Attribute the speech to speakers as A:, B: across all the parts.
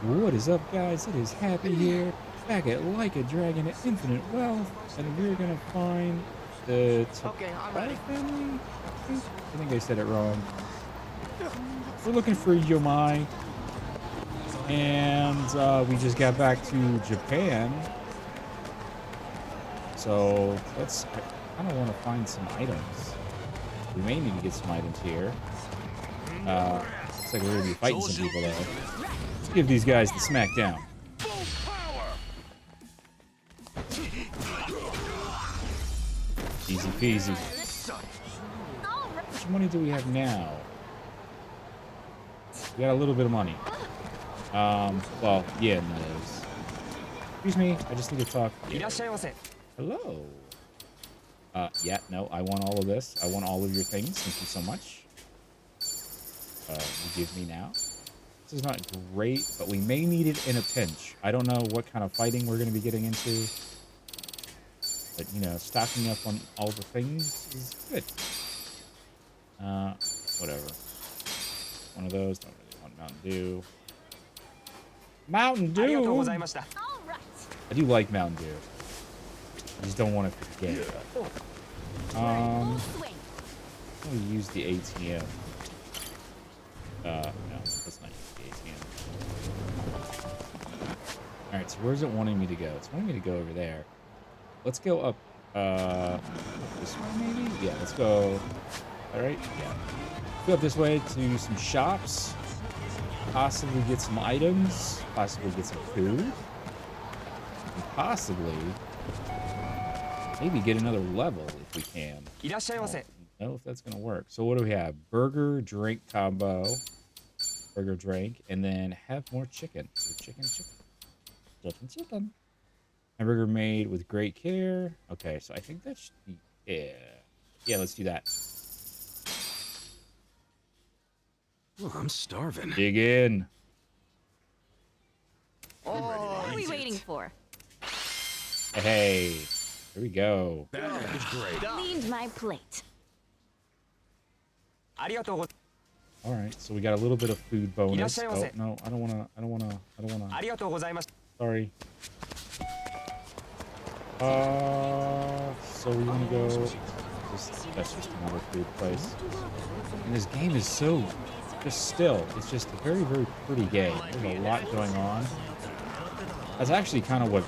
A: What is up, guys? It is Happy here, back at Like a Dragon at Infinite Wealth, and we're gonna find the
B: Okay, I'm
A: Takara
B: ready.
A: family. I think I said it wrong. We're looking for Yomai, and we just got back to Japan, so let's. I kind of want to find some items. We may need to get some items here. Looks like we're gonna be fighting some people though. Let's give these guys the smackdown. Easy peasy. How much money do we have now? We got a little bit of money. Well, yeah, that is. Excuse me, I just need to talk. Yeah. Hello. Yeah, no, I want all of this. I want all of your things. Thank you so much. You give me now. This is not great, but we may need it in a pinch. I don't know what kind of fighting we're going to be getting into. But, you know, stocking up on all the things is good. Whatever. One of those. Don't really want Mountain Dew. Mountain Dew! I do like Mountain Dew. I just don't want to forget. I'm going to use the ATM. No, let's not use the ATM. Alright, so where's it wanting me to go? It's wanting me to go over there. Let's go up, this way maybe? Yeah, let's go. Alright, yeah. Go up this way to some shops. Possibly get some items. Possibly get some food. And possibly maybe get another level if we can. I don't know if that's gonna work. So what do we have? Burger, drink combo. Burger, drink, and then have more chicken. So chicken. Hamburger made with great care. Okay, so I think that should be, yeah, let's do that.
C: Oh, I'm starving.
A: Dig in.
B: Oh,
D: What are we waiting for?
A: Hey, here we go.
C: That is great.
D: Cleaned my plate.
A: All right, so we got a little bit of food bonus. Oh no, I don't wanna. Sorry. So we wanna go. That's just another food place. And this game is so just still. It's just a very, very pretty game. There's a lot going on. That's actually kind of what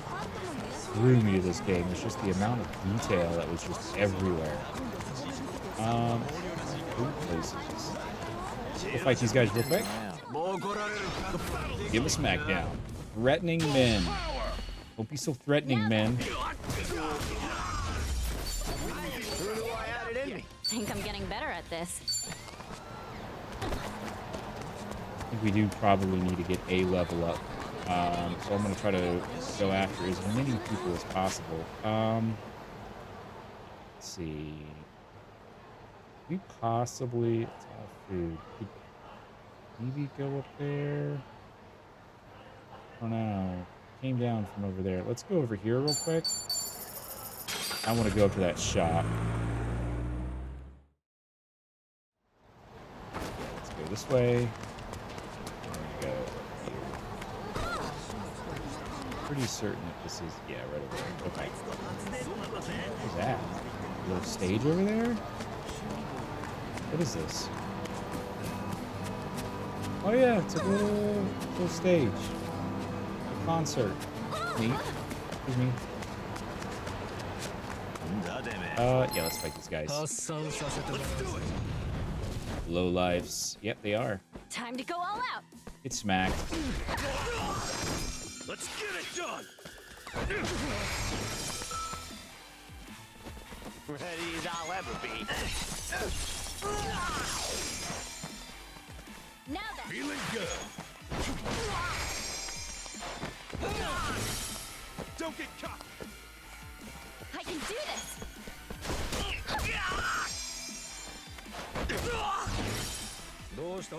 A: drew me to this game. It's just the amount of detail that was just everywhere. Food places. We'll fight these guys real quick. Give a smackdown. Threatening men. Don't be so threatening, men.
D: Think I'm getting better at this.
A: I think we do probably need to get a level up. So I'm going to try to go after as many people as possible. Let's see. We possibly... It's all food. Could maybe go up there? I don't know. Came down from over there. Let's go over here real quick. I want to go up to that shop. Let's go this way. Go here. Pretty certain that this is, yeah, right over there. Okay. What's that? A little stage over there? What is this? Oh yeah, it's a little stage. A concert. Neat. Excuse me. Yeah, let's fight these guys. Low lives. Yep, they are.
D: Time to go all out.
A: Get smacked.
C: Let's get it done.
B: ready as I'll ever be.
D: Now then.
C: Feeling good. Don't get caught.
D: I can do this.
B: Let's go.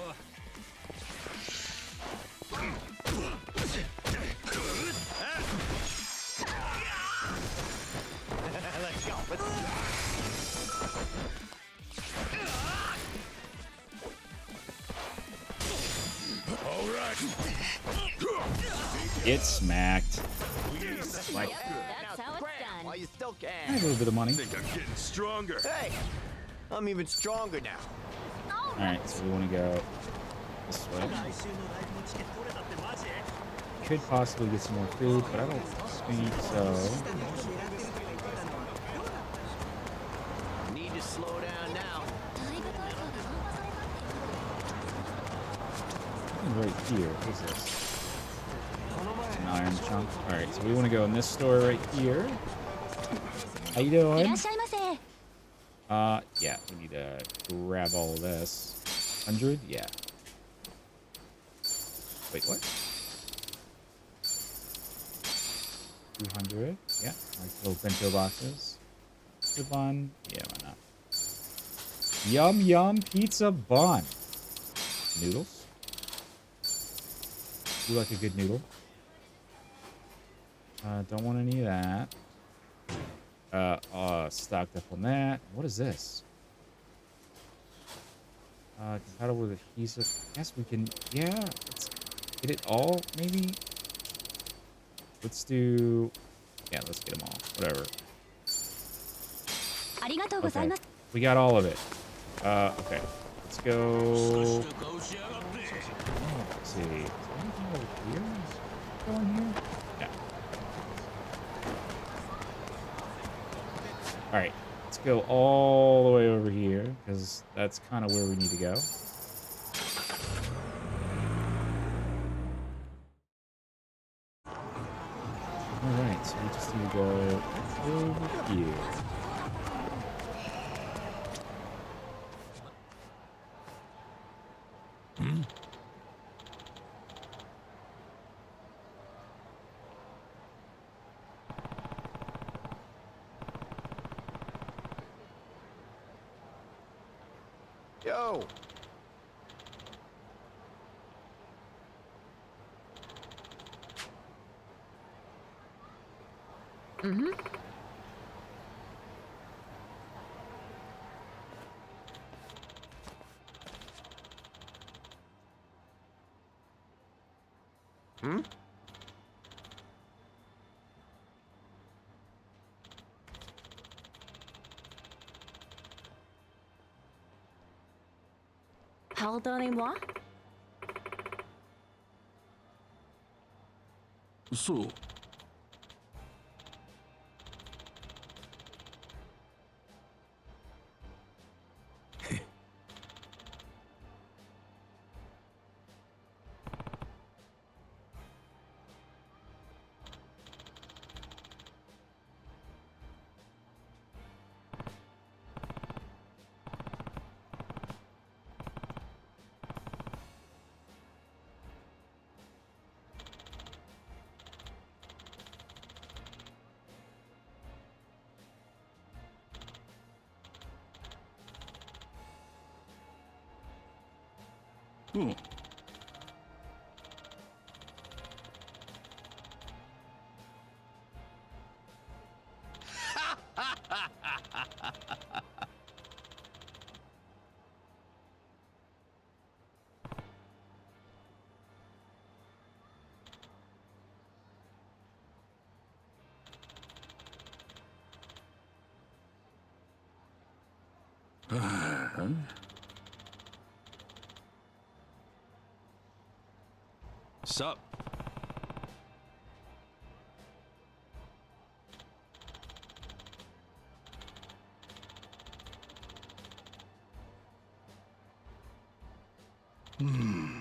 C: All right.
A: Get smacked. Like,
D: Yep, that's how it's
B: Grab while
D: done.
B: you still
A: I
B: can.
A: have a little bit of money.
C: I think I'm getting stronger.
B: Hey, I'm even stronger now.
D: All right.
A: Alright, so we want to go this way. Could possibly get some more food, but I don't think so.
B: Need to slow down now.
A: Right here. What's this? An iron chunk. Alright, so we want to go in this store right here. How you doing?
D: いらっしゃいませ。
A: Yeah, we need to grab all of this. 100? Yeah. Wait, what? 200? Yeah, like little bento boxes. Pizza bun? Yeah, why not? Yum yum pizza bun. Noodles? You like a good noodle? Don't want any of that. Stocked up on that. What is this? Compatible with adhesive. Yes, we can. Yeah, let's get it all, maybe. Let's do. Yeah, let's get them all. Whatever.
D: ありがとうござい
A: Okay.
D: ます。
A: We got all of it. Okay. Let's go. Let's see. Is there anything over here? Go in here? Yeah. Alright. Let's go all the way over here, because that's kind of where we need to go. Alright, so we just need to go over here.
B: Yo,
D: Pardonnez-moi.
C: そう。うん。Sup? Hmm.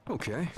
C: Okay.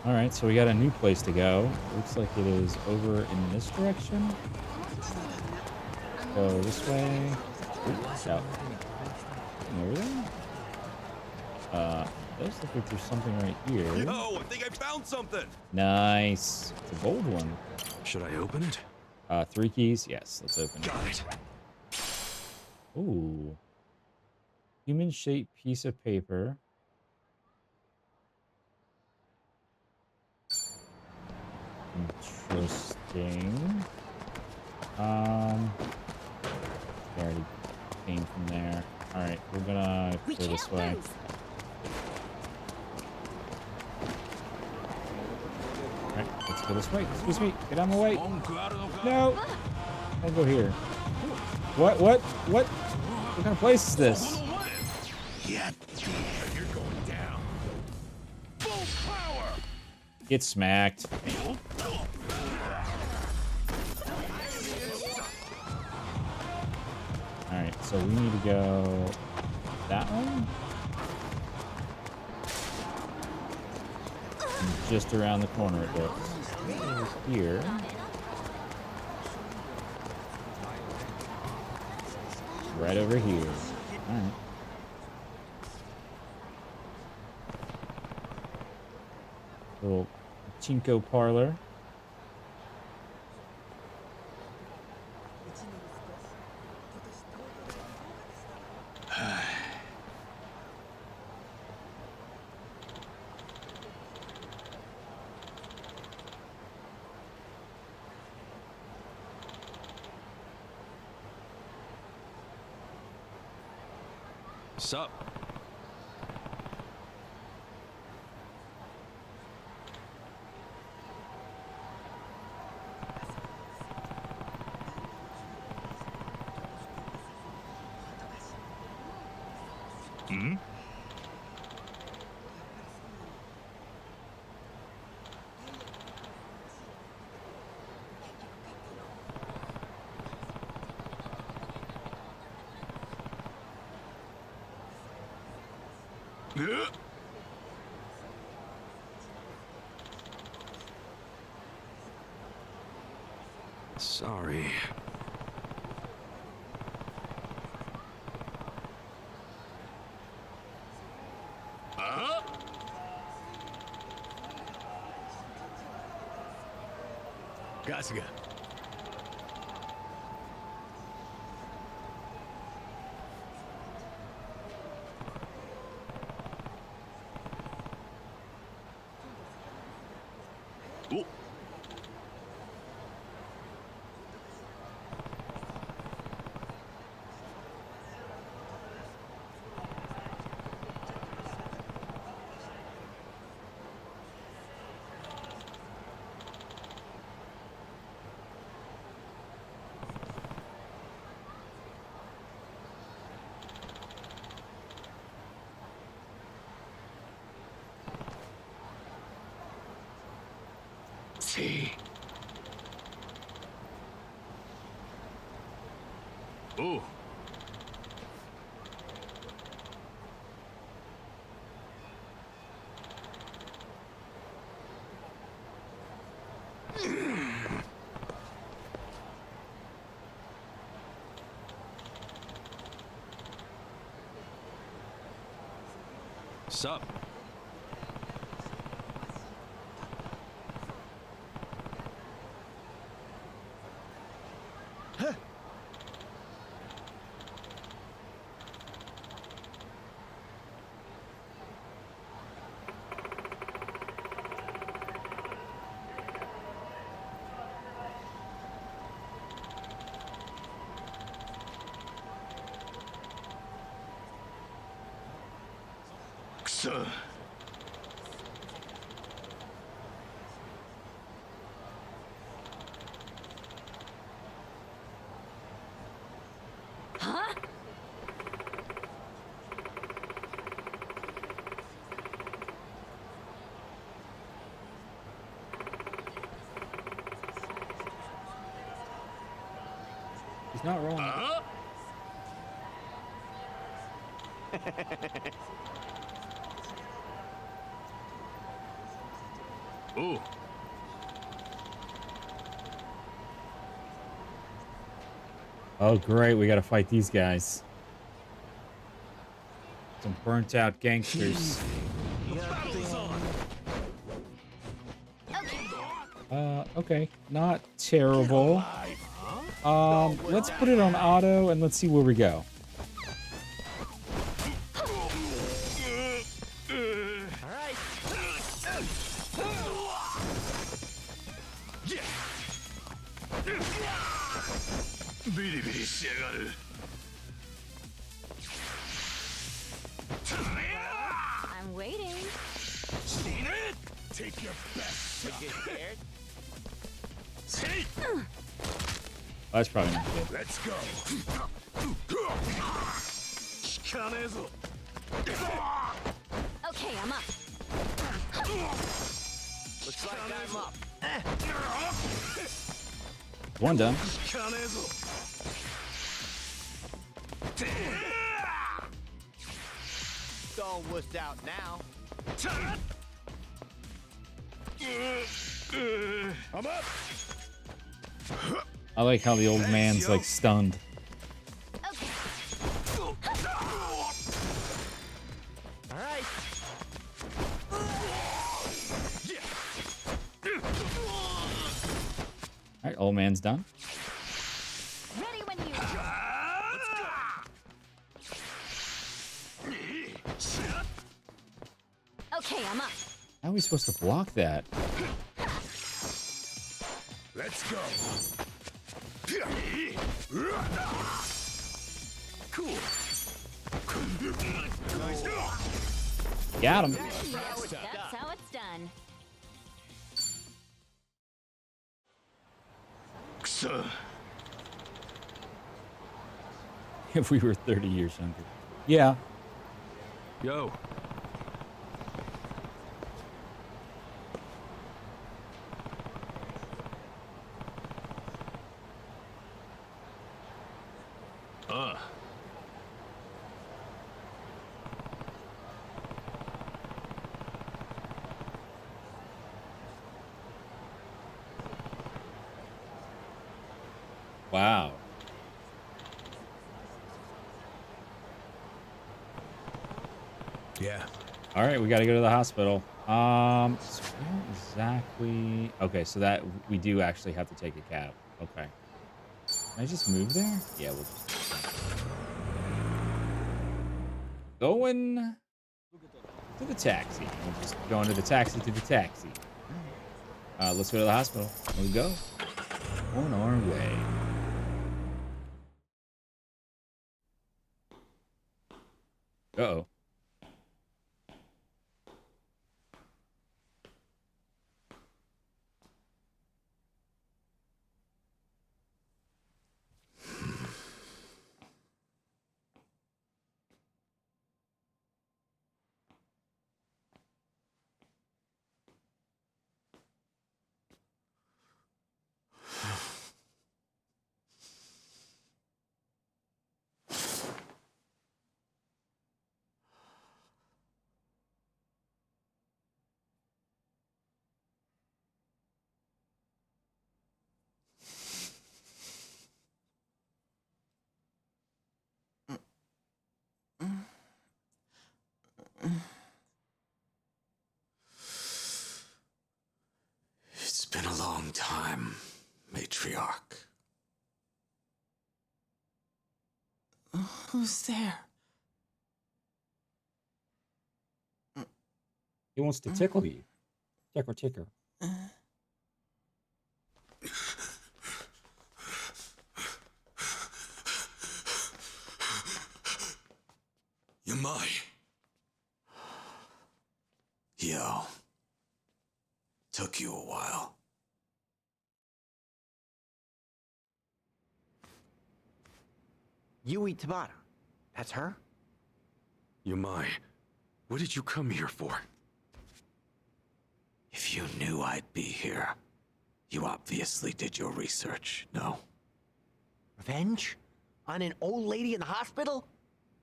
A: All right, so we got a new place to go. Looks like it is over in this direction. Go this way. Ooh, watch out. Getting over there? It does look like there's something right here.
C: Yo, I think I found something.
A: Nice. It's a gold one.
C: Should I open it?
A: 3 keys. Yes, let's open it.
C: Got it.
A: Ooh. Human-shaped piece of paper. Interesting. We already came from there. All right, we're gonna
D: We
A: go this
D: can't
A: way.
D: lose.
A: All right, let's go this way. Excuse me, get out of my way. No, I'll go here. What? What kind of place is this?
C: Yeah, you're going down. Full power.
A: Get smacked. All right, so we need to go that one. And just around the corner it goes. Over here. Right over here. All right. Little Chinko parlor.
C: Sup? Hmm? Sorry. Kasuga. Oh. See. Oh. Sup? Kusa.
D: Huh?
A: He's not wrong.
C: Ooh.
A: Oh, great. We got to fight these guys. Some burnt out gangsters. Okay. Not terrible. Let's put it on auto and let's see where we go.
B: Alright.
D: I'm waiting.
C: Take your best
B: Get scared?
A: Oh, that's probably not good.
C: Let's go.
D: Okay, I'm up.
B: Looks like I'm up.
A: One done.
B: It's all wussed out now.
C: I'm up.
A: I like how the old man's like stunned.
D: Okay.
B: Alright.
A: All right, old man's done.
D: Ready when you. Okay, I'm up.
A: How are we supposed to block that?
C: Let's go. Cool.
A: Got him.
D: That's how it's done.
A: If we were 30 years younger. Yeah.
C: Yo.
A: Wow.
C: Yeah.
A: All right, we got to go to the hospital. So where exactly? Okay, so that we do actually have to take a cab. Okay. Can I just move there? Yeah, we'll just going to the taxi. We'll just go into the taxi to the taxi. Let's go to the hospital. Here we go. On our way. Uh-oh.
E: It's been a long time, matriarch. Who's there?
A: He wants to tickle you. Tickle, tickle.
E: Yamai. Yo. Took you a while.
B: Yui Tabata. That's her?
C: Yamai, what did you come here for?
E: If you knew I'd be here, you obviously did your research, no?
B: Revenge? On an old lady in the hospital?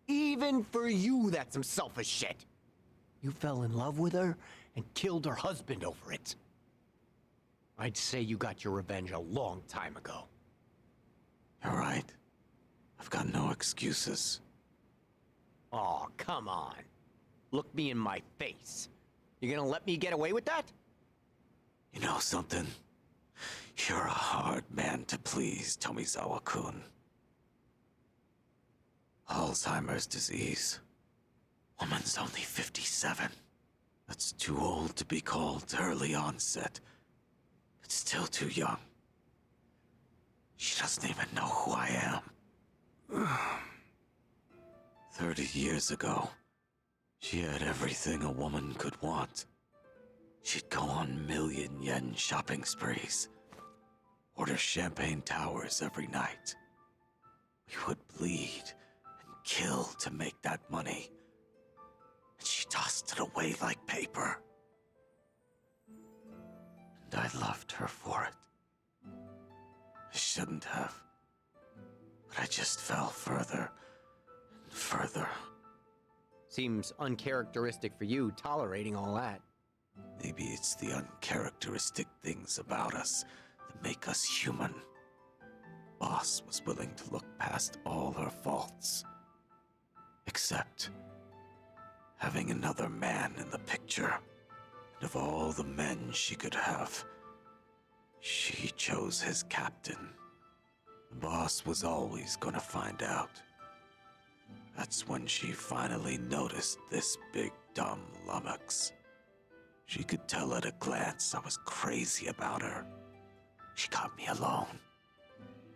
B: Even for you, that's some selfish shit. You fell in love with her and killed her husband over it. I'd say you got your revenge a long time ago.
E: You're right. I've got no excuses.
B: Oh, come on. Look me in my face. You gonna let me get away with that?
E: You know something? You're a hard man to please, Tomizawa-kun. Alzheimer's disease. Woman's only 57. That's too old to be called early onset, but still too young. She doesn't even know who I am. 30 years ago, she had everything a woman could want. She'd go on million-yen shopping sprees, order champagne towers every night. We would bleed and kill to make that money, and she tossed it away like paper. And I loved her for it. I shouldn't have, but I just fell further and further.
B: Seems uncharacteristic for you, tolerating all that.
E: Maybe it's the uncharacteristic things about us that make us human. Boss was willing to look past all her faults. Except having another man in the picture. And of all the men she could have, she chose his captain. The boss was always gonna find out. That's when she finally noticed this big dumb lummox. She could tell at a glance I was crazy about her. She got me alone.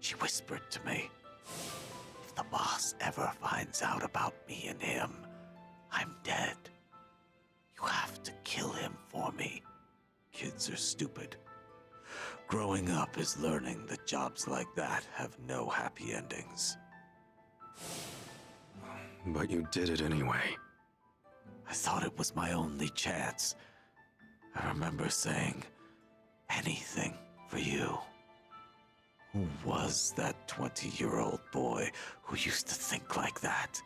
E: She whispered to me, "If the boss ever finds out about me and him, I'm dead. You have to kill him for me." Kids are stupid. Growing up is learning that jobs like that have no happy endings.
C: But you did it anyway.
E: I thought it was my only chance. I remember saying, anything for you. Who was that 20-year-old boy who used to think like that?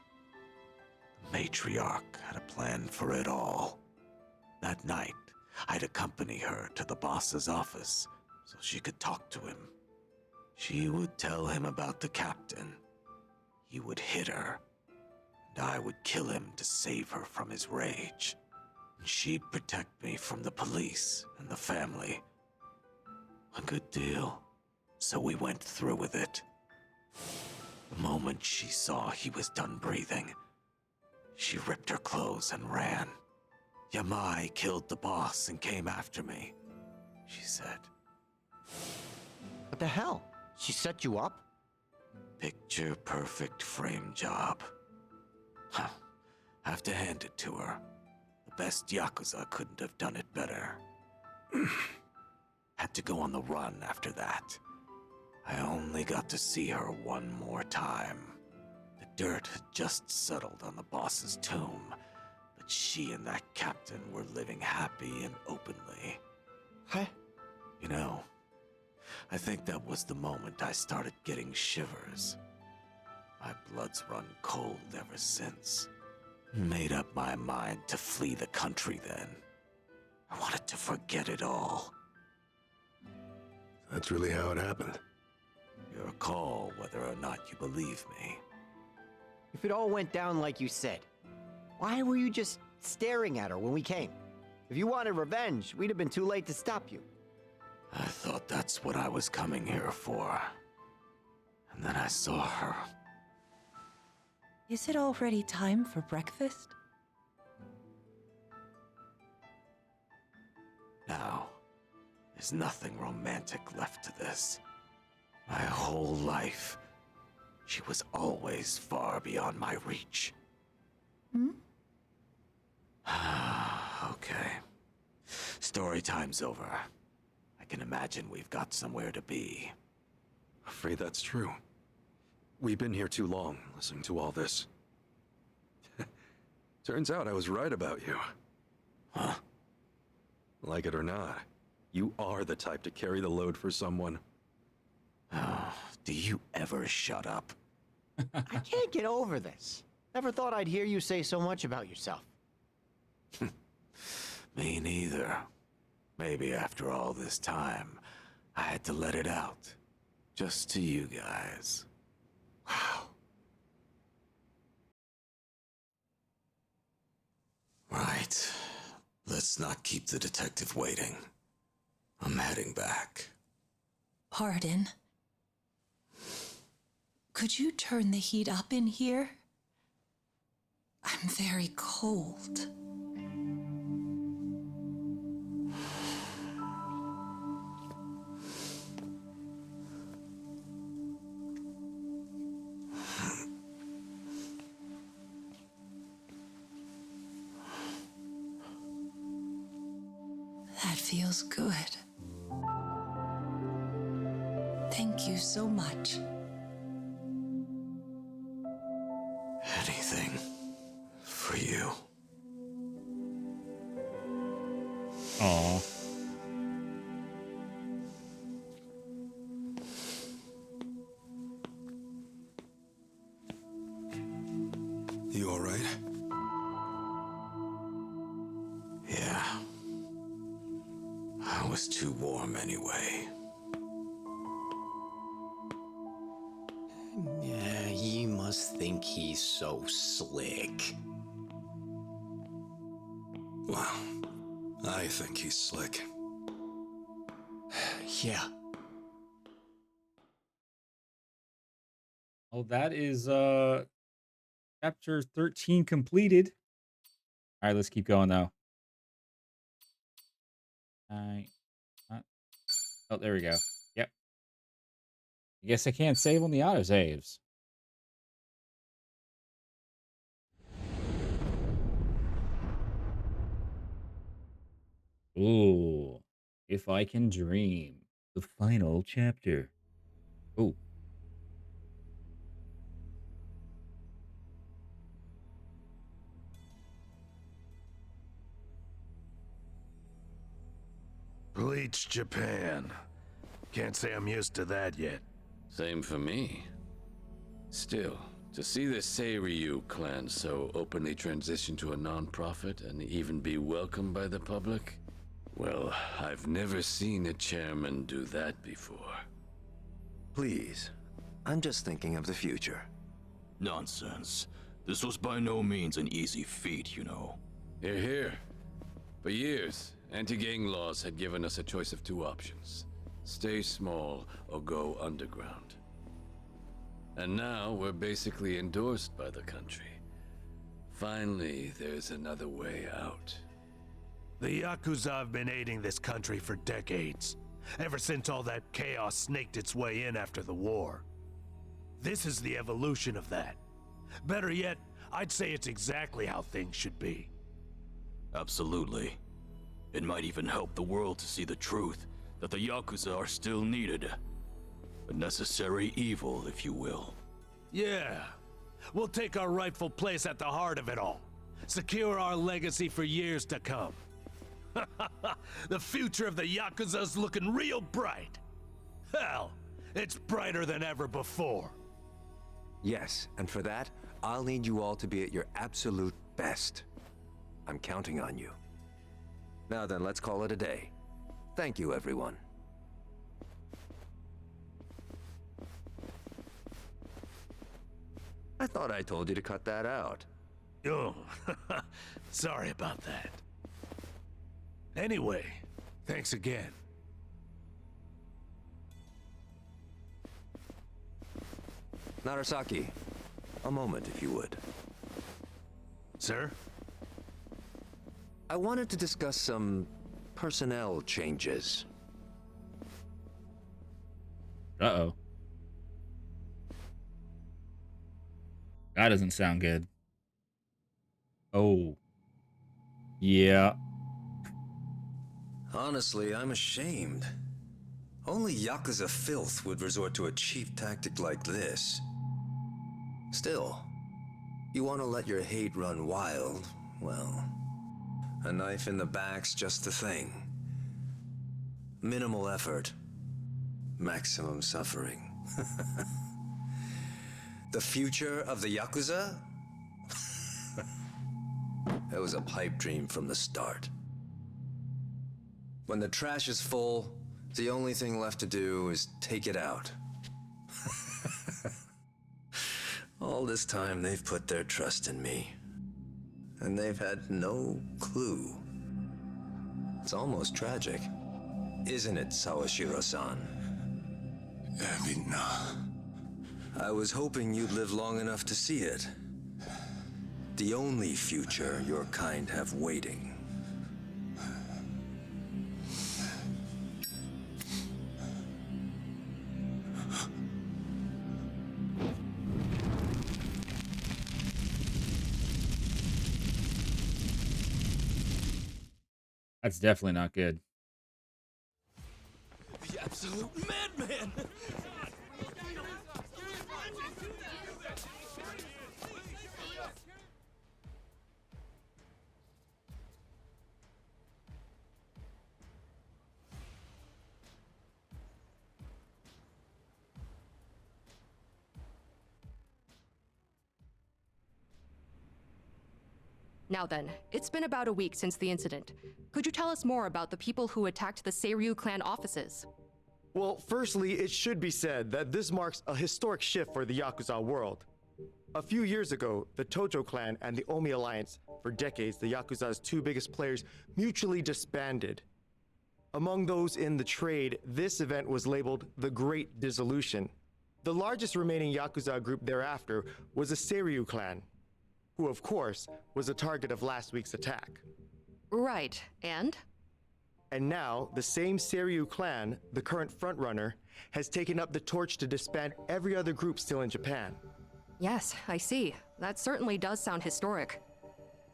E: The matriarch had a plan for it all. That night, I'd accompany her to the boss's office so she could talk to him. She would tell him about the captain. He would hit her, and I would kill him to save her from his rage. And she'd protect me from the police and the family. A good deal. So we went through with it. The moment she saw he was done breathing, she ripped her clothes and ran. Yamai killed the boss and came after me, she said.
B: What the hell? She set you up?
E: Picture perfect frame job. Huh. Have to hand it to her. The best Yakuza couldn't have done it better. Had to go on the run after that. I only got to see her one more time. The dirt had just settled on the boss's tomb, but she and that captain were living happy and openly.
B: Huh?
E: You know, I think that was the moment I started getting shivers. My blood's run cold ever since. Made up my mind to flee the country then. I wanted to forget it all.
C: That's really how it happened.
E: Your call whether or not you believe me.
B: If it all went down like you said, why were you just staring at her when we came? If you wanted revenge, we'd have been too late to stop you.
E: I thought that's what I was coming here for. And then I saw her.
F: Is it already time for breakfast?
E: Now, there's nothing romantic left to this. My whole life, she was always far beyond my reach.
F: Hmm?
E: Okay. Story time's over. I can imagine we've got somewhere to be.
C: Afraid that's true. We've been here too long, listening to all this. Turns out I was right about you.
E: Huh?
C: Like it or not, you are the type to carry the load for someone.
E: Oh, do you ever shut up?
B: I can't get over this. Never thought I'd hear you say so much about yourself.
E: Me neither. Maybe after all this time, I had to let it out. Just to you guys.
C: Wow.
E: Right. Let's not keep the detective waiting. I'm heading back.
F: Pardon. Could you turn the heat up in here? I'm very cold. That feels good. Thank you so much.
E: Anything for you.
A: Aw.
C: You all right?
E: Yeah. I was too warm anyway.
B: Yeah, you must think he's so slick.
C: Well, I think he's slick.
B: Yeah.
A: Well, that is chapter 13 completed. All right, let's keep going though. Oh, there we go. Yep. I guess I can't save on the autosaves. Ooh. If I Can Dream. The final chapter. Ooh.
G: Bleach Japan. Can't say I'm used to that yet.
H: Same for me. Still, to see the Seiryu clan so openly transition to a non-profit and even be welcomed by the public, well, I've never seen a chairman do that before.
I: Please, I'm just thinking of the future.
J: Nonsense. This was by no means an easy feat, you know.
H: Hear, hear. For years, anti-gang laws had given us a choice of two options. Stay small or go underground. And now we're basically endorsed by the country. Finally, there's another way out.
G: The Yakuza have been aiding this country for decades, ever since all that chaos snaked its way in after the war. This is the evolution of that. Better yet, I'd say it's exactly how things should be.
J: Absolutely. It might even help the world to see the truth, that the Yakuza are still needed. A necessary evil, if you will.
G: Yeah. We'll take our rightful place at the heart of it all. Secure our legacy for years to come. The future of the Yakuza's looking real bright. Hell, it's brighter than ever before.
I: Yes, and for that, I'll need you all to be at your absolute best. I'm counting on you. Now then, let's call it a day. Thank you, everyone. I thought I told you to cut that out.
G: Oh, sorry about that. Anyway, thanks again.
I: Narasaki, a moment if you would.
G: Sir?
I: I wanted to discuss some personnel changes.
A: Uh-oh. That doesn't sound good. Oh. Yeah.
I: Honestly, I'm ashamed. Only Yakuza filth would resort to a cheap tactic like this. Still, you want to let your hate run wild, well, a knife in the back's just the thing. Minimal effort, maximum suffering. The future of the Yakuza? That was a pipe dream from the start. When the trash is full, the only thing left to do is take it out. All this time they've put their trust in me. And they've had no clue. It's almost tragic. Isn't it, Sawashiro-san?
E: Evina.
I: I was hoping you'd live long enough to see it. The only future your kind have waiting.
A: That's definitely not good.
J: The absolute madman!
K: Now then, it's been about a week since the incident. Could you tell us more about the people who attacked the Seiryu clan offices?
L: Well, firstly, it should be said that this marks a historic shift for the Yakuza world. A few years ago, the Tojo clan and the Omi Alliance, for decades the Yakuza's two biggest players, mutually disbanded. Among those in the trade, this event was labeled the Great Dissolution. The largest remaining Yakuza group thereafter was the Seiryu clan, who of course was the target of last week's attack.
K: Right, and?
L: And now, the same Seiryu clan, the current frontrunner, has taken up the torch to disband every other group still in Japan.
K: Yes, I see. That certainly does sound historic.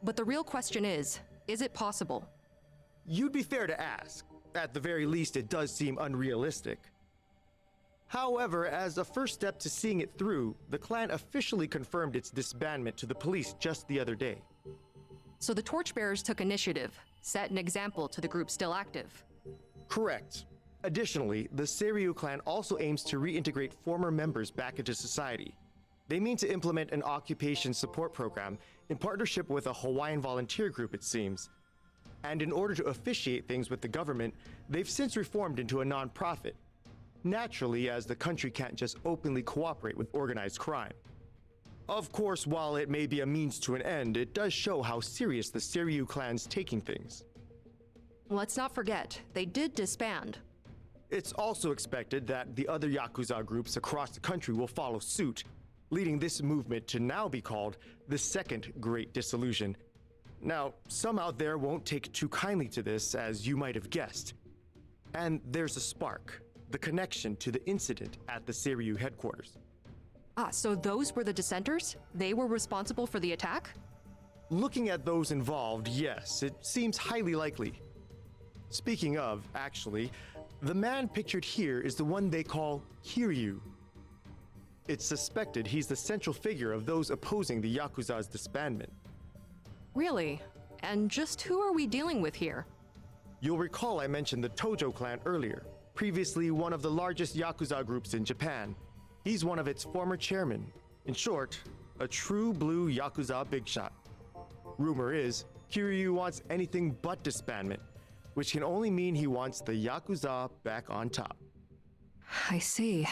K: But the real question is it possible?
L: You'd be fair to ask. At the very least, it does seem unrealistic. However, as a first step to seeing it through, the clan officially confirmed its disbandment to the police just the other day.
K: So the torchbearers took initiative, set an example to the group still active.
L: Correct. Additionally, the Seiryu clan also aims to reintegrate former members back into society. They mean to implement an occupation support program in partnership with a Hawaiian volunteer group, it seems. And in order to officiate things with the government, they've since reformed into a non-profit. Naturally, as the country can't just openly cooperate with organized crime. Of course, while it may be a means to an end, it does show how serious the Seiryu clan's taking things.
K: Let's not forget, they did disband.
L: It's also expected that the other Yakuza groups across the country will follow suit, leading this movement to now be called the Second Great Dissolution. Now, some out there won't take too kindly to this, as you might have guessed. And there's a spark, the connection to the incident at the Seiryu headquarters.
K: Ah, so those were the dissenters? They were responsible for the attack?
L: Looking at those involved, yes, it seems highly likely. Speaking of, actually, the man pictured here is the one they call Kiryu. It's suspected he's the central figure of those opposing the Yakuza's disbandment.
K: Really? And just who are we dealing with here?
L: You'll recall I mentioned the Tojo clan earlier, previously one of the largest Yakuza groups in Japan. He's one of its former chairmen. In short, a true blue Yakuza big shot. Rumor is, Kiryu wants anything but disbandment, which can only mean he wants the Yakuza back on top.
K: I see.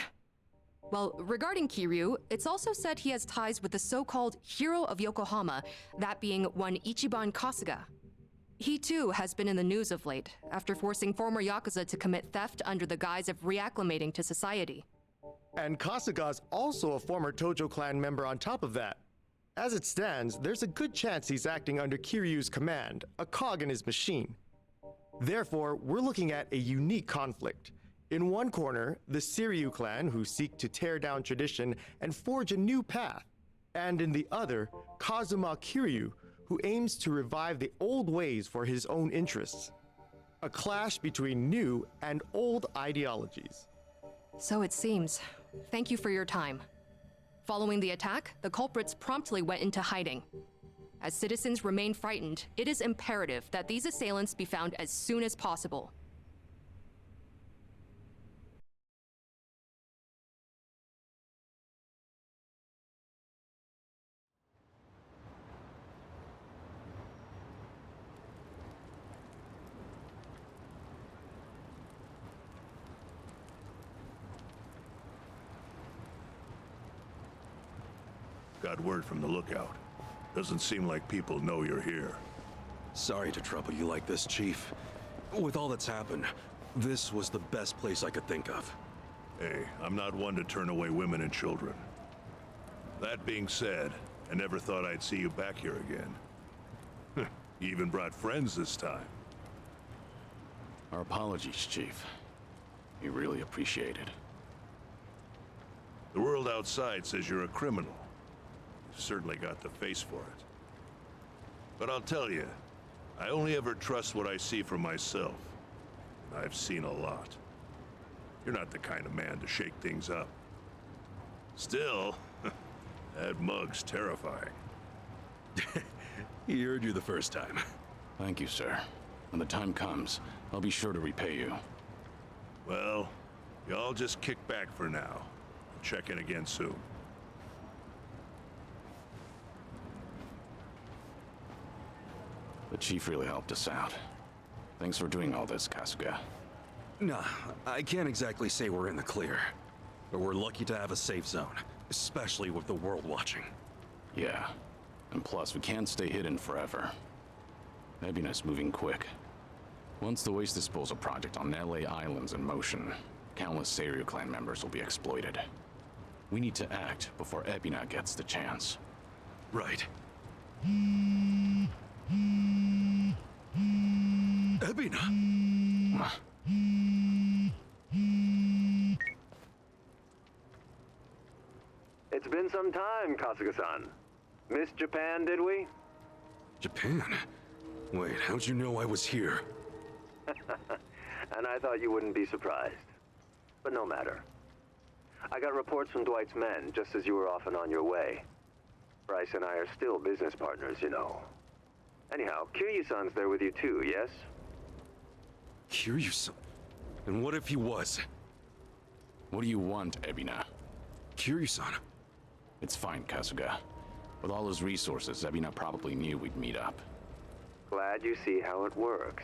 K: Well, regarding Kiryu, it's also said he has ties with the so-called hero of Yokohama, that being one Ichiban Kasuga. He too has been in the news of late, after forcing former Yakuza to commit theft under the guise of reacclimating to society.
L: And Kasuga's also a former Tojo clan member on top of that. As it stands, there's a good chance he's acting under Kiryu's command, a cog in his machine. Therefore, we're looking at a unique conflict. In one corner, the Seiryu clan, who seek to tear down tradition and forge a new path. And in the other, Kazuma Kiryu, who aims to revive the old ways for his own interests. A clash between new and old ideologies.
K: So it seems. Thank you for your time. Following the attack, the culprits promptly went into hiding. As citizens remain frightened, it is imperative that these assailants be found as soon as possible.
M: Got word from the lookout. Doesn't seem like people know you're here.
C: Sorry to trouble you like this, Chief. With all that's happened, this was the best place I could think of.
M: Hey, I'm not one to turn away women and children. That being said, I never thought I'd see you back here again. You even brought friends this time.
J: Our apologies, Chief. We really appreciate it.
M: The world outside says you're a criminal. You've certainly got the face for it. But I'll tell you, I only ever trust what I see for myself. And I've seen a lot. You're not the kind of man to shake things up. Still, that mug's terrifying.
C: He heard you the first time.
J: Thank you, sir. When the time comes, I'll be sure to repay you.
M: Well, y'all just kick back for now. Check in again soon.
J: The Chief really helped us out. Thanks for doing all this, Kasuga.
C: Nah, I can't exactly say we're in the clear. But we're lucky to have a safe zone, especially with the world watching.
J: Yeah. And plus, we can't stay hidden forever. Ebina's moving quick. Once the waste disposal project on LA Island's in motion, countless Seiryu clan members will be exploited. We need to act before Ebina gets the chance.
C: Right. Ebina!
N: It's been some time, Kasuga-san. Missed Japan, did we?
C: Japan? Wait, how'd you know I was here?
N: And I thought you wouldn't be surprised. But no matter. I got reports from Dwight's men just as you were off and on your way. Bryce and I are still business partners, you know. Anyhow, Kiryu-san's there with you too, yes?
C: Kiryu-san? And what if he was?
J: What do you want, Ebina?
C: Kiryu-san.
J: It's fine, Kasuga. With all his resources, Ebina probably knew we'd meet up.
N: Glad you see how it works.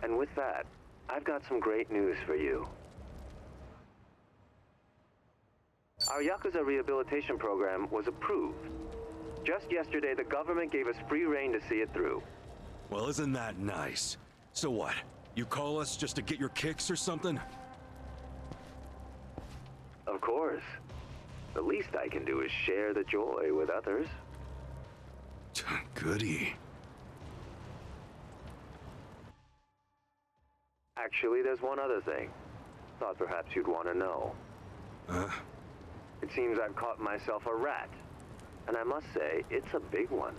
N: And with that, I've got some great news for you. Our Yakuza rehabilitation program was approved. Just yesterday, the government gave us free rein to see it through.
C: Well, isn't that nice? So what? You call us just to get your kicks or something?
N: Of course. The least I can do is share the joy with others.
C: Goody.
N: Actually, there's one other thing. Thought perhaps you'd want to know. It seems I've caught myself a rat. And I must say, it's a big one.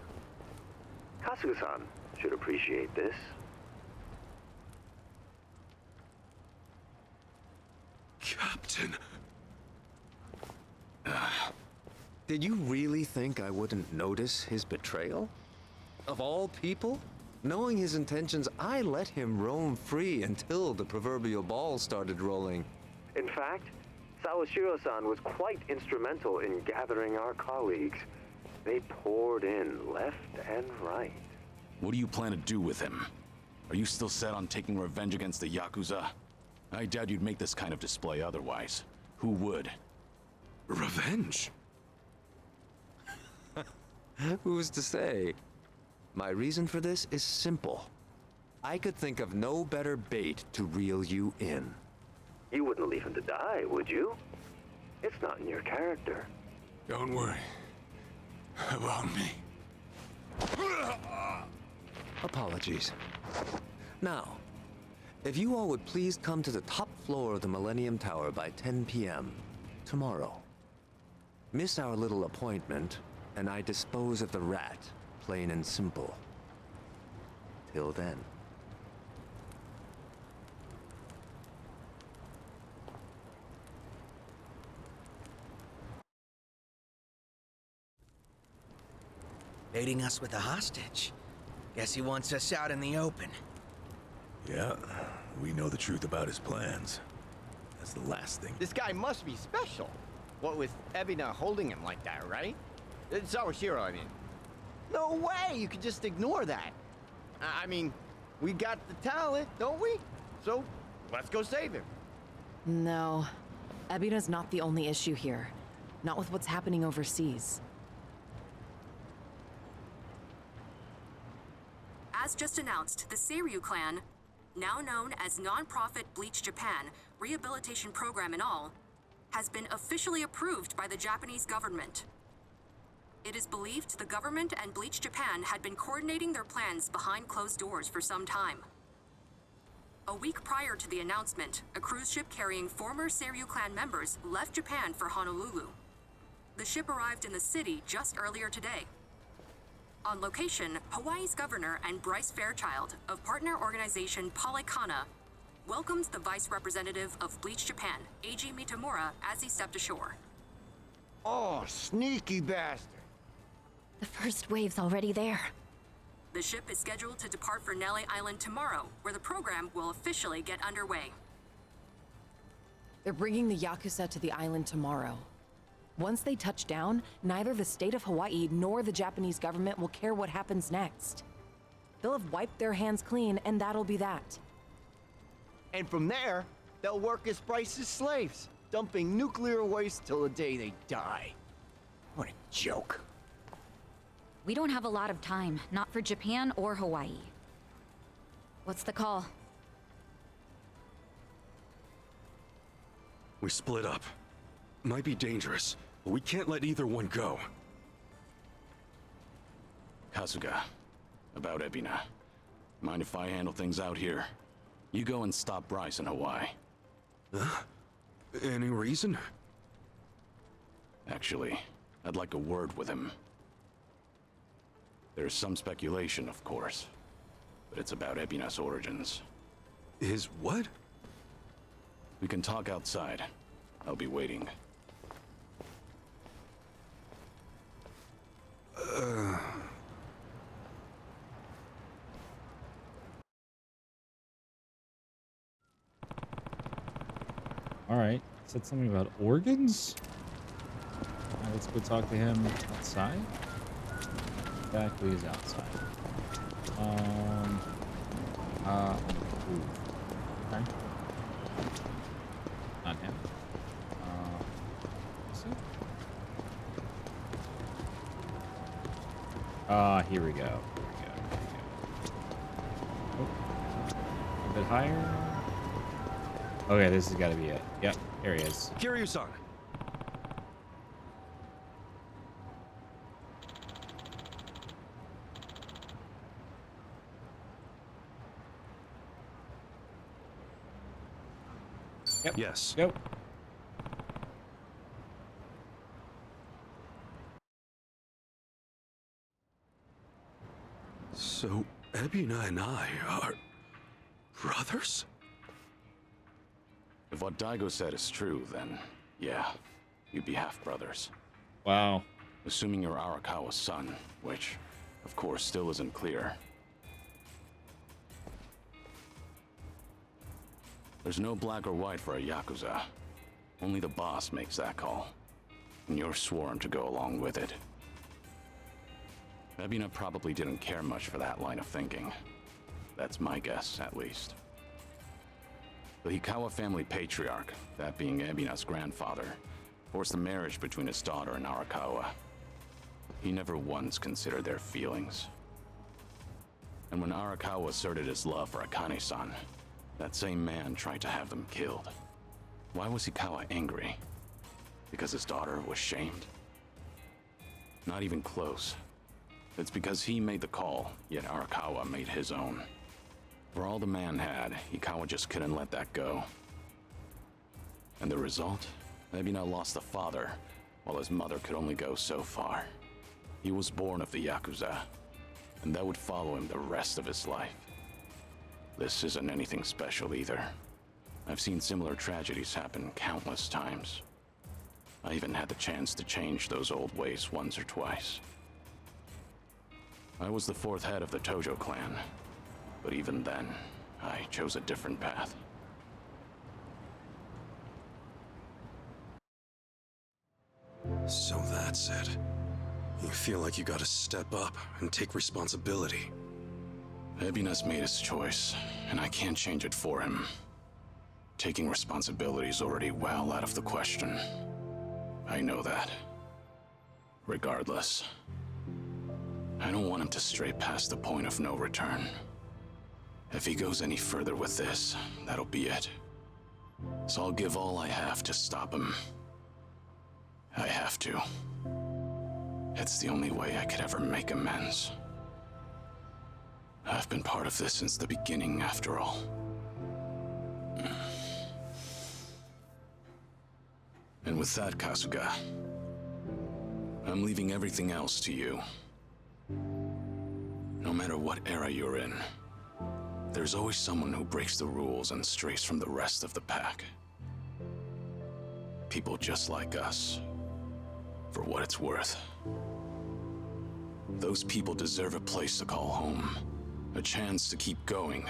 N: Kasuga-san should appreciate this.
C: Captain.
I: Did you really think I wouldn't notice his betrayal? Of all people? Knowing his intentions, I let him roam free until the proverbial ball started rolling.
N: In fact, Sawashiro-san was quite instrumental in gathering our colleagues. They poured in left and right.
J: What do you plan to do with him? Are you still set on taking revenge against the Yakuza? I doubt you'd make this kind of display otherwise. Who would?
C: Revenge?
I: Who's to say? My reason for this is simple. I could think of no better bait to reel you in.
N: You wouldn't leave him to die, would you? It's not in your character.
E: Don't worry about me.
I: Apologies. Now, if you all would please come to the top floor of the Millennium Tower by 10 p.m. tomorrow. Miss our little appointment, and I dispose of the rat, plain and simple. Till then.
O: Baiting us with a hostage. Guess he wants us out in the open.
E: Yeah, we know the truth about his plans. That's the last thing.
B: This guy must be special. What with Ebina holding him like that, right? It's Sawashiro, I mean. No way you could just ignore that. I mean, we got the talent, don't we? So, let's go save him.
P: No. Ebina's not the only issue here. Not with what's happening overseas.
K: As just announced, the Seiryu clan, now known as non-profit Bleach Japan, rehabilitation program and all, has been officially approved by the Japanese government. It is believed the government and Bleach Japan had been coordinating their plans behind closed doors for some time. A week prior to the announcement, a cruise ship carrying former Seiryu clan members left Japan for Honolulu. The ship arrived in the city just earlier today. On location, Hawaii's governor and Bryce Fairchild of partner organization Polycana welcomed the vice representative of Bleach Japan, Eiji Mitamura, as he stepped ashore.
B: Oh, sneaky bastard.
D: The first wave's already there.
K: The ship is scheduled to depart for Nele Island tomorrow, where the program will officially get underway.
P: They're bringing the Yakuza to the island tomorrow. Once they touch down, neither the state of Hawaii nor the Japanese government will care what happens next. They'll have wiped their hands clean, and that'll be that.
B: And from there, they'll work as Bryce's slaves, dumping nuclear waste till the day they die. What a joke.
D: We don't have a lot of time, not for Japan or Hawaii. What's the call?
C: We split up. Might be dangerous, but we can't let either one go.
J: Kasuga, about Ebina. Mind if I handle things out here? You go and stop Bryce in Hawaii.
C: Huh? Any reason?
J: Actually, I'd like a word with him. There's some speculation, of course, but it's about Ebina's origins.
C: His what?
J: We can talk outside. I'll be waiting.
A: All right. Said something about organs? All right, let's go talk to him outside. Exactly is outside. Ooh. Okay. Not him. Is it? Here we go. Oh, a bit higher. Okay, this has got to be it. Yep, there he is.
C: Kiryu-san.
A: Yep.
C: Yes.
A: Go.
C: So, Ebina and I are brothers?
J: If what Daigo said is true, then yeah, you'd be half-brothers.
A: Wow.
J: Assuming you're Arakawa's son, which, of course, still isn't clear. There's no black or white for a Yakuza. Only the boss makes that call. And you're sworn to go along with it. Ebina probably didn't care much for that line of thinking. That's my guess, at least. The Hikawa family patriarch, that being Ebina's grandfather, forced the marriage between his daughter and Arakawa. He never once considered their feelings. And when Arakawa asserted his love for Akane-san, that same man tried to have them killed. Why was Hikawa angry? Because his daughter was shamed? Not even close. It's because he made the call, yet Arakawa made his own. For all the man had, Hikawa just couldn't let that go. And the result? Ebina lost a father, while his mother could only go so far. He was born of the Yakuza, and that would follow him the rest of his life. This isn't anything special either. I've seen similar tragedies happen countless times. I even had the chance to change those old ways once or twice. I was the fourth head of the Tojo clan, but even then, I chose a different path.
C: So that's it. You feel like you gotta step up and take responsibility.
J: Ebina's made his choice, and I can't change it for him. Taking responsibility is already well out of the question. I know that. Regardless, I don't want him to stray past the point of no return. If he goes any further with this, that'll be it. So I'll give all I have to stop him. I have to. It's the only way I could ever make amends. I've been part of this since the beginning, after all. And with that, Kasuga, I'm leaving everything else to you. No matter what era you're in, there's always someone who breaks the rules and strays from the rest of the pack. People just like us, for what it's worth. Those people deserve a place to call home, a chance to keep going.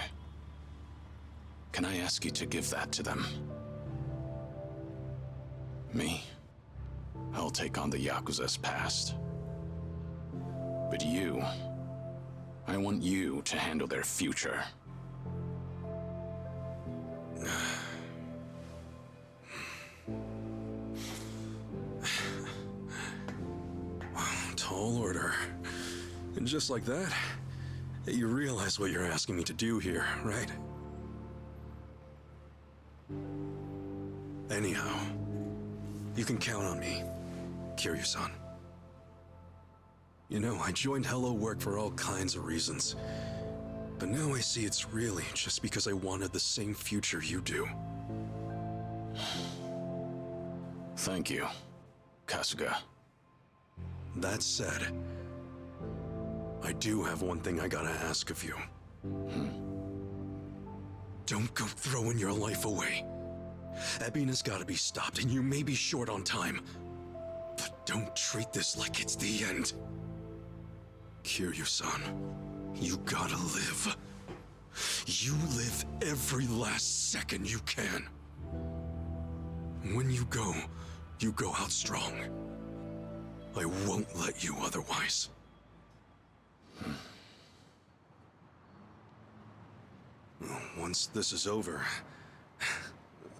J: Can I ask you to give that to them? Me? I'll take on the Yakuza's past. But you, I want you to handle their future.
C: Tall order. And just like that, you realize what you're asking me to do here, right? Anyhow, you can count on me, Kiryu-san. You know, I joined Hello Work for all kinds of reasons. But now I see it's really just because I wanted the same future you do.
J: Thank you, Kasuga.
C: That said, I do have one thing I gotta ask of you. Don't go throwing your life away. Ebina's gotta be stopped, and you may be short on time. But don't treat this like it's the end. Kiryu-san, you gotta live. You live every last second you can. When you go out strong. I won't let you otherwise. Once this is over,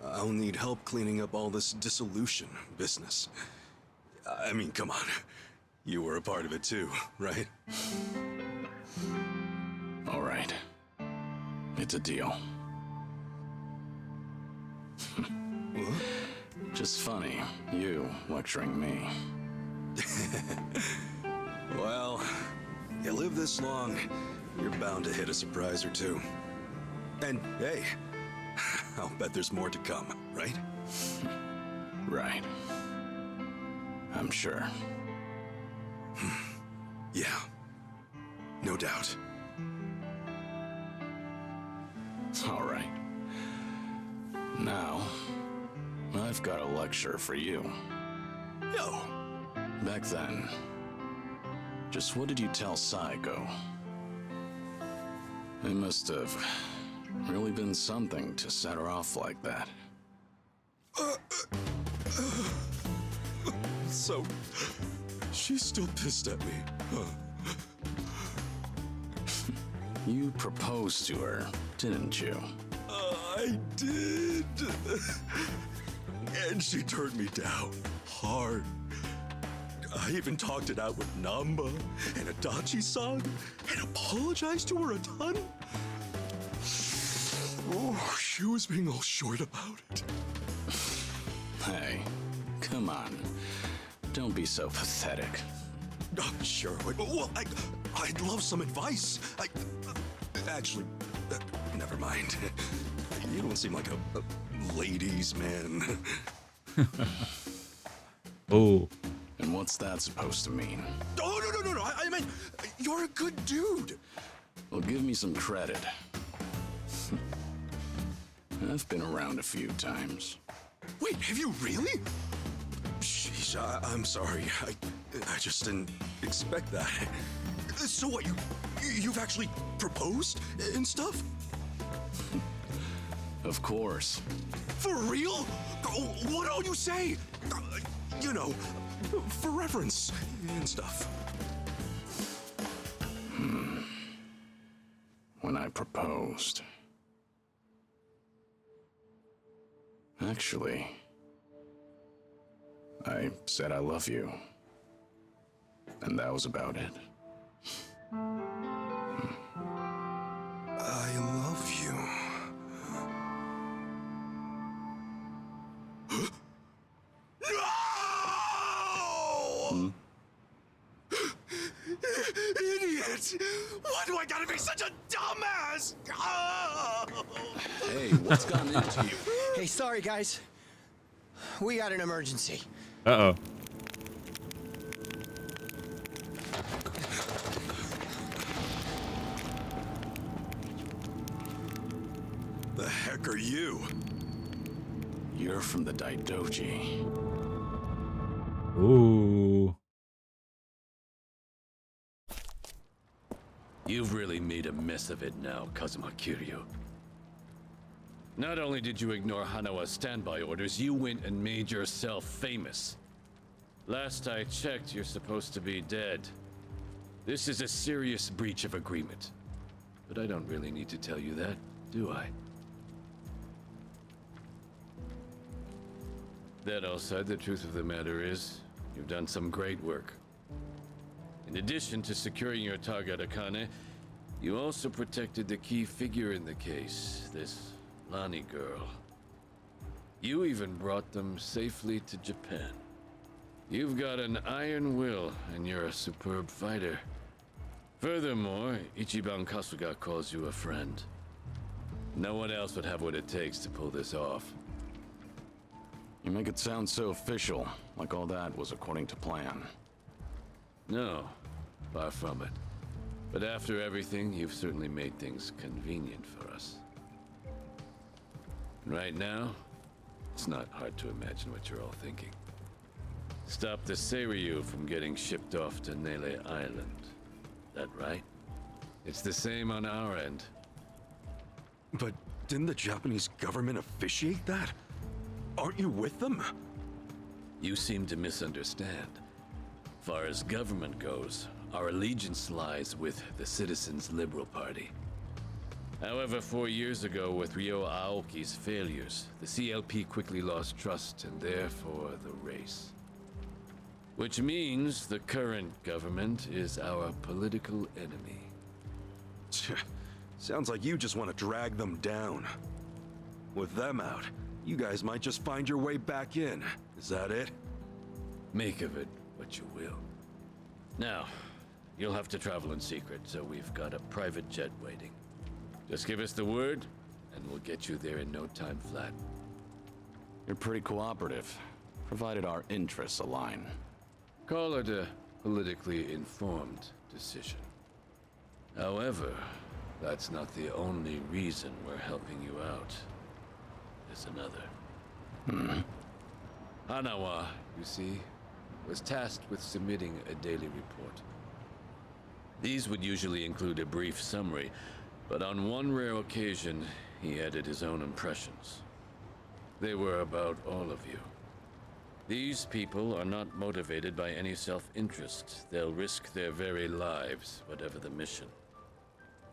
C: I'll need help cleaning up all this dissolution business. I mean, come on. You were a part of it too, right?
J: All right. It's a deal. Just funny, you lecturing me.
C: Well, you live this long, you're bound to hit a surprise or two. And hey, I'll bet there's more to come, right?
J: Right. I'm sure.
C: Yeah, no doubt.
J: All right. Now, I've got a lecture for you.
C: No.
J: Back then, just what did you tell Saigo? It must have really been something to set her off like that.
C: So, she's still pissed at me, huh?
J: You proposed to her, didn't you?
C: I did. And she turned me down hard. I even talked it out with Namba and Adachi-san and apologized to her a ton. Oh, she was being all short about it.
J: Hey, come on. Don't be so pathetic.
C: Oh, sure. Well, I'd love some advice. Actually, never mind. You don't seem like a ladies' man.
A: Oh.
J: And what's that supposed to mean?
C: Oh, no. I mean, you're a good dude.
J: Well, give me some credit. I've been around a few times.
C: Wait, have you really? Sheesh, I'm sorry. I just didn't expect that. So what, you've actually proposed and stuff?
J: Of course.
C: For real? What all you say? You know, for reference and stuff.
J: When I proposed. Actually, I said I love you. And that was about it.
C: I love you. No! Idiot! Why do I gotta be such a dumbass? Oh!
H: Hey, what's gotten into you?
B: Hey, sorry, guys. We got an emergency.
A: Uh-oh.
C: The heck are you?
J: You're from the Daidoji.
A: Ooh.
H: You've really made a mess of it now, Kazuma Kiryu. Not only did you ignore Hanawa's standby orders, you went and made yourself famous. Last I checked, you're supposed to be dead. This is a serious breach of agreement. But I don't really need to tell you that, do I? That all said, the truth of the matter is, you've done some great work. In addition to securing your target Akane, you also protected the key figure in the case, this Lani girl. You even brought them safely to Japan. You've got an iron will, and you're a superb fighter. Furthermore, Ichiban Kasuga calls you a friend. No one else would have what it takes to pull this off.
J: You make it sound so official, like all that was according to plan.
H: No, far from it. But after everything, you've certainly made things convenient for us. Right now, it's not hard to imagine what you're all thinking. Stop the Seiryu from getting shipped off to Nele Island. That right? It's the same on our end.
C: But didn't the Japanese government officiate that? Aren't you with them?
H: You seem to misunderstand. Far as government goes, our allegiance lies with the Citizens Liberal Party. However, 4 years ago, with Ryo Aoki's failures, the CLP quickly lost trust and therefore the race. Which means the current government is our political enemy.
C: Sounds like you just want to drag them down. With them out, you guys might just find your way back in. Is that it?
H: Make of it what you will. Now, you'll have to travel in secret, so we've got a private jet waiting. Just give us the word, and we'll get you there in no time flat.
J: You're pretty cooperative, provided our interests align.
H: Call it a politically informed decision. However, that's not the only reason we're helping you out. There's another. Hanawa, you see, was tasked with submitting a daily report. These would usually include a brief summary, but on one rare occasion, he added his own impressions. They were about all of you. These people are not motivated by any self-interest. They'll risk their very lives, whatever the mission.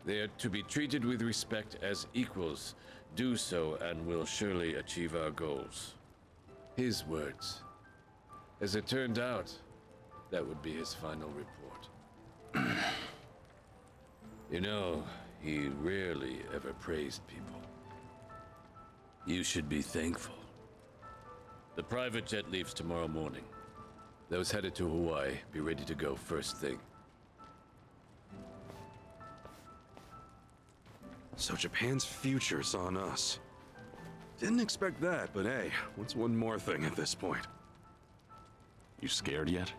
H: They are to be treated with respect as equals. Do so, and we'll surely achieve our goals. His words. As it turned out, that would be his final report. You know, he rarely ever praised people. You should be thankful. The private jet leaves tomorrow morning. Those headed to Hawaii, be ready to go first thing.
C: So Japan's future's on us. Didn't expect that, but hey, what's one more thing at this point?
J: You scared yet?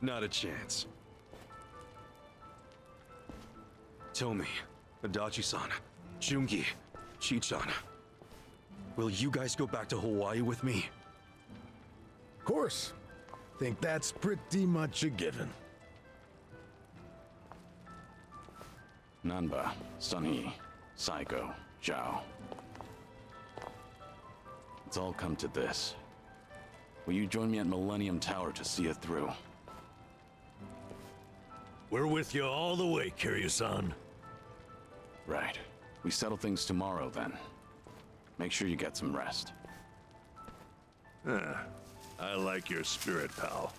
C: Not a chance. Tomi, Adachi-san, Jungi, Chi-chan. Will you guys go back to Hawaii with me?
G: Of course. Think that's pretty much a given.
J: Nanba, Sunhee, Saiko, Zhao. It's all come to this. Will you join me at Millennium Tower to see it through?
G: We're with you all the way, Kiryu-san.
J: Right. We settle things tomorrow, then. Make sure you get some rest.
M: I like your spirit, pal.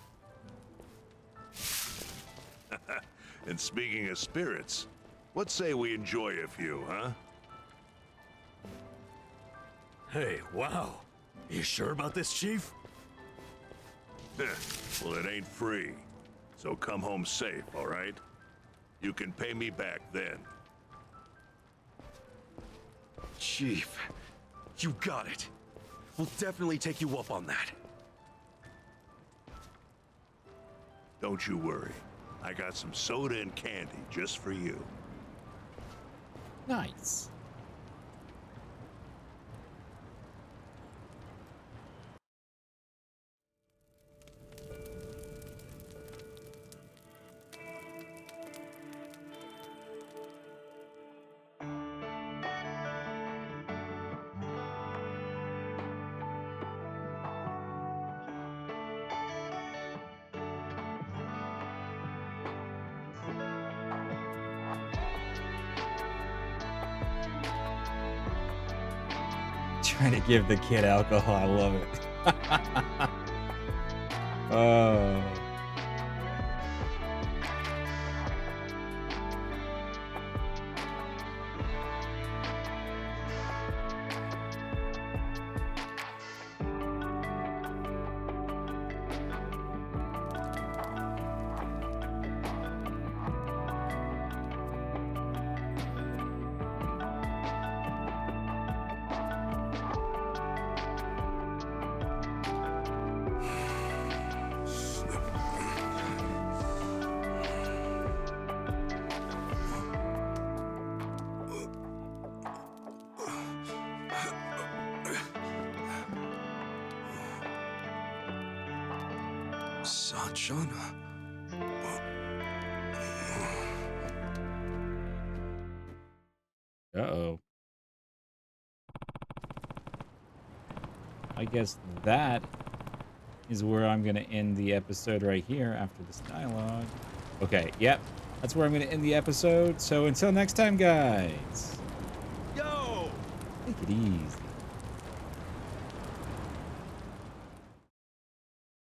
M: And speaking of spirits, what say we enjoy a few, huh?
G: Hey, wow. You sure about this, Chief?
M: Well, it ain't free. So come home safe, all right? You can pay me back then.
C: Chief, you got it. We'll definitely take you up on that.
M: Don't you worry. I got some soda and candy just for you.
A: Nice. Trying to give the kid alcohol. I love it. Oh.
C: Sanshana.
A: Uh-oh. I guess that is where I'm going to end the episode right here after this dialogue. Okay, yep. That's where I'm going to end the episode. So until next time, guys.
M: Yo!
A: Take it easy.